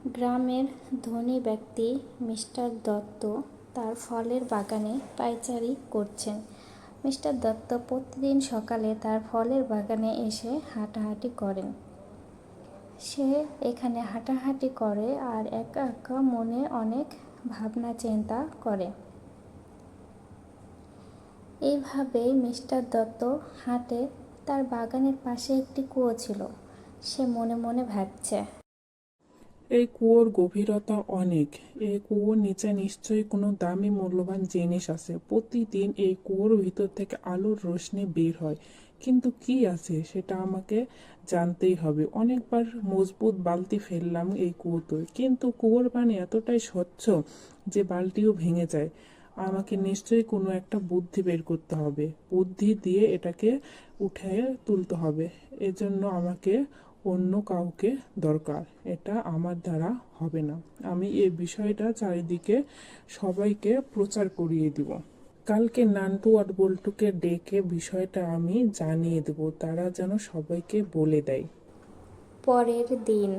গ্রামের ধনী ব্যক্তি মিস্টার দত্ত তার ফলের বাগানে পায়চারি করছেন। মিস্টার দত্ত প্রতিদিন সকালে তার ফলের বাগানে এসে হাঁটাহাঁটি করেন। সে এখানে হাঁটাহাঁটি করে আর একা একা মনে অনেক ভাবনা চিন্তা করে। এইভাবেই মিস্টার দত্ত হাঁটে। তার বাগানের পাশে একটি কুয়ো ছিল। সে মনে মনে ভাবছে, এই কুয়োর গভীরতা অনেক। এই কুয়োর নিচে নিশ্চয়ই কোনো দামি মূল্যবান জিনিস আছে। প্রতিদিন এই কুয়োর ভিতর থেকে আলোর রোশনি বের হয়, কিন্তু কি আছে সেটা আমাকে জানতেই হবে। অনেকবার মজবুত বালতি ফেললাম এই কুয়োতে, কিন্তু কুয়োর পানি এতটাই স্বচ্ছ যে বালতিও ভেঙে যায়। আমাকে নিশ্চয়ই কোনো একটা বুদ্ধি বের করতে হবে। বুদ্ধি দিয়ে এটাকে উঠিয়ে তুলতে হবে। এজন্য আমাকে অন্য কাউকে দরকার। এটা আমার দ্বারা হবে না। আমি এই বিষয়টা চারিদিকে সবাইকে প্রচার করিয়ে দিব। কালকে নান্টু আর বল্টুকে ডেকে বিষয়টা আমি জানিয়ে দেব, তারা যেন সবাইকে বলে দেয়। পরের দিন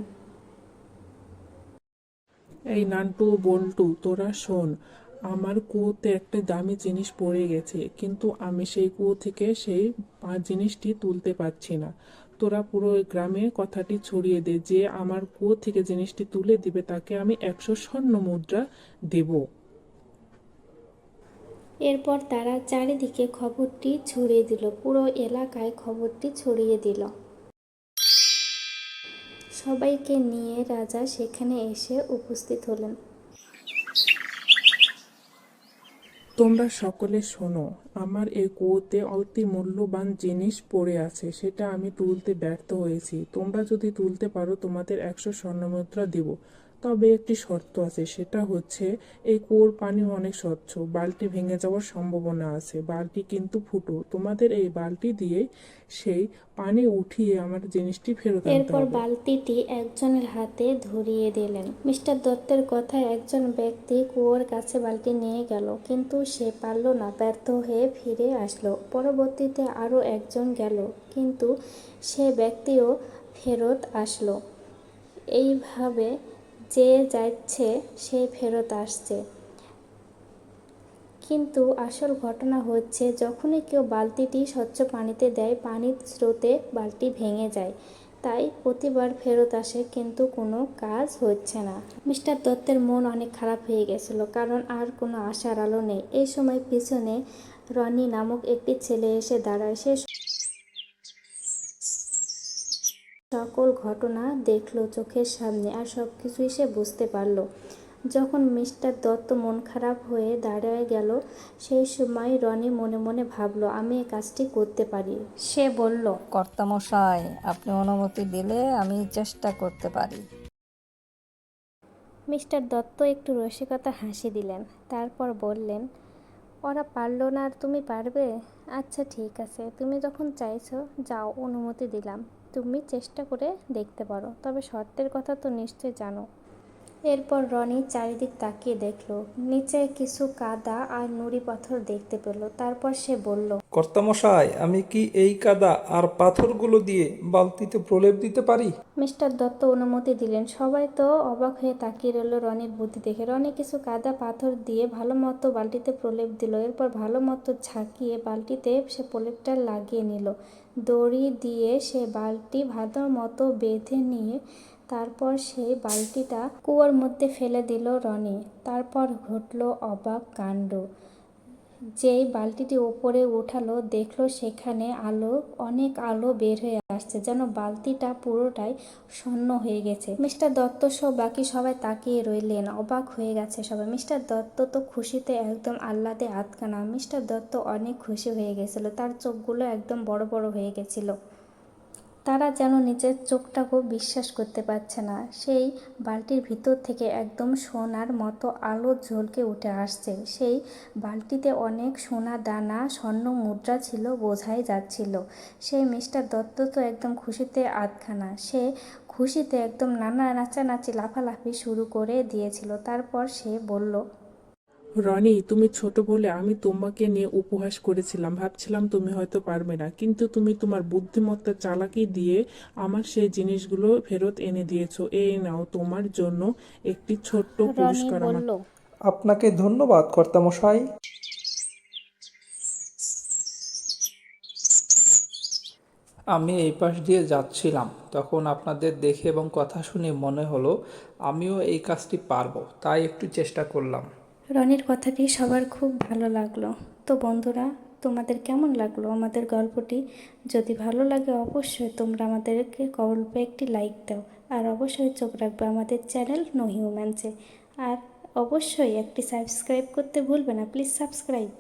এই নান্টু ও বল্টু, তোরা শোন, আমার কুয়োতে একটা দামি জিনিস পড়ে গেছে, কিন্তু আমি সেই কুয়ো থেকে সেই জিনিসটি তুলতে পারছি না। তোরা পুরো গ্রামে কথাটি ছড়িয়ে দে যে আমার কুয়ো থেকে জিনিসটি তুলে দিবে তাকে আমি 100 স্বর্ণ মুদ্রা দেব। এরপর তারা চারিদিকে খবরটি ছড়িয়ে দিল। পুরো এলাকায় খবরটি ছড়িয়ে দিল। সবাইকে নিয়ে রাজা সেখানে এসে উপস্থিত হলেন। তোমরা সকলে শোনো, আমার এই কুয়োতে অতি মূল্যবান জিনিস পড়ে আছে, সেটা আমি তুলতে ব্যর্থ হয়েছি। তোমরা যদি তুলতে পারো তোমাদের 100 স্বর্ণমুদ্রা দিব। তবে একটি শর্ত আছে, সেটা হচ্ছে এই কুয়োর পানি অনেক স্বচ্ছ, বালতি ভেঙে যাওয়ার সম্ভাবনা আছে। বালতি কিন্তু ফুটো। তোমাদের এই বালতি দিয়ে সেই পানি উঠিয়ে আমার জিনিসটি ফেরত আনতে এরপর হবে। বালতিটি একজনের হাতে ধরিয়ে দিলেন। মিস্টার দত্তের কথায় একজন ব্যক্তি কুয়োর কাছে বালতি নিয়ে গেল, কিন্তু সে পারল না, ব্যর্থ হয়ে ফিরে আসলো। পরবর্তীতে আরও একজন গেল, কিন্তু সে ব্যক্তিও ফেরত আসলো। এইভাবে যে যাচ্ছে সে ফেরত আসছে। কিন্তু আসল ঘটনা হচ্ছে, যখনই কেউ বালতিটি স্বচ্ছ পানিতে দেয়, পানির স্রোতে বালতি ভেঙে যায়। তাই প্রতিবার ফেরত আসে, কিন্তু কোনো কাজ হচ্ছে না। মিস্টার দত্তের মন অনেক খারাপ হয়ে গেছিল, কারণ আর কোনো আশার আলো নেই। এই সময় পিছনে রনি নামক একটি ছেলে এসে দাঁড়ায়। সে সকল ঘটনা দেখলো চোখের সামনে, আর সব কিছুই সে বুঝতে পারল। যখন মিস্টার দত্ত মন খারাপ হয়ে দাঁড়িয়ে গেল, সেই সময় রনি মনে মনে ভাবল, আমি এই কাজটি করতে পারি। সে বলল, কর্তামশাই, আপনি অনুমতি দিলে আমি চেষ্টা করতে পারি। মিস্টার দত্ত একটু রসিকতা হাসি দিলেন। তারপর বললেন, ওরা পারলো না আর তুমি পারবে? আচ্ছা ঠিক আছে, তুমি যখন চাইছো, যাও, অনুমতি দিলাম। তুমি চেষ্টা করে দেখতে পারো, তবে শর্তের কথা তো নিশ্চয় জানো। এরপর রনি চারিদিক তাকিয়ে দেখল। নিচে কিছু কাদা আর নুড়ি পাথর দেখতে পেল। তারপর সে বলল, কর্তামশাই, আমি কি এই কাদা আর পাথরগুলো দিয়ে বালতিতে প্রলেপ দিতে পারি? মিস্টার দত্ত অনুমতি দিলেন। সবাই তো অবাক হয়ে তাকিয়ে রইল রনির বুদ্ধি দেখে। রনি কিছু কাদা পাথর দিয়ে ভালো মতো বালতিতে প্রলেপ দিল। এরপর ভালো মতো ঝাঁকিয়ে বালতিতে সে প্রলেপটা লাগিয়ে নিল। দড়ি দিয়ে সে বালতি ভালো মতো বেঁধে নিয়ে তারপর সেই বালতিটা কুয়োর মধ্যে ফেলে দিল রনি। তারপর ঘটল অবাক কাণ্ড। যেই বালতিটি ওপরে উঠালো, দেখলো সেখানে অনেক আলো বের হয়ে আসছে, যেন বালতিটা পুরোটাই শূন্য হয়ে গেছে। মিস্টার দত্ত সহ বাকি সবাই তাকিয়ে রইলেন, অবাক হয়ে গেছে সবাই। মিস্টার দত্ত তো খুশিতে একদম আহ্লাদে আটখানা। মিস্টার দত্ত অনেক খুশি হয়ে গেছিল, তার চোখগুলো একদম বড় বড় হয়ে গেছিল। তারা যেন নিজের চোখটাকেও বিশ্বাস করতে পারছে না। সেই বালতির ভিতর থেকে একদম সোনার মতো আলো ঝলকে উঠে আসছে। সেই বালতিতে অনেক সোনা দানা, স্বর্ণ মুদ্রা ছিল, বোঝাই যাচ্ছিল। সেই মিস্টার দত্ত তো একদম খুশিতে আধখানা। সে খুশিতে একদম নাচানাচি লাফালাফি শুরু করে দিয়েছিল। তারপর সে বলল, রনি, তুমি ছোট বলে আমি তোমাকে নিয়ে উপহাস করেছিলাম, ভাবছিলাম তুমি হয়তো পারবে না, কিন্তু তুমি তোমার বুদ্ধিমত্তা চালাকি দিয়ে আমার সেই জিনিসগুলো ফেরত এনে দিয়েছো। এই নাও তোমার জন্য একটি ছোট্ট রনি পুরস্কার আমার। বলল, আপনাকে ধন্যবাদ কর্তামশাই। আমি এই পাশ দিয়ে যাচ্ছিলাম, তখন আপনাদের দেখে এবং কথা শুনে মনে হলো আমিও এই কাজটি পারবো, তাই একটু চেষ্টা করলাম। রনির কথাটি সবার খুব ভালো লাগলো। তো বন্ধুরা, তোমাদের কেমন লাগলো আমাদের গল্পটি? যদি ভালো লাগে অবশ্যই তোমরা আমাদেরকে গল্পে একটি লাইক দাও, আর অবশ্যই চোখ রাখবে আমাদের চ্যানেল নো হিউম্যানসে। আর অবশ্যই একটি সাবস্ক্রাইব করতে ভুলবে না, প্লিজ সাবস্ক্রাইব।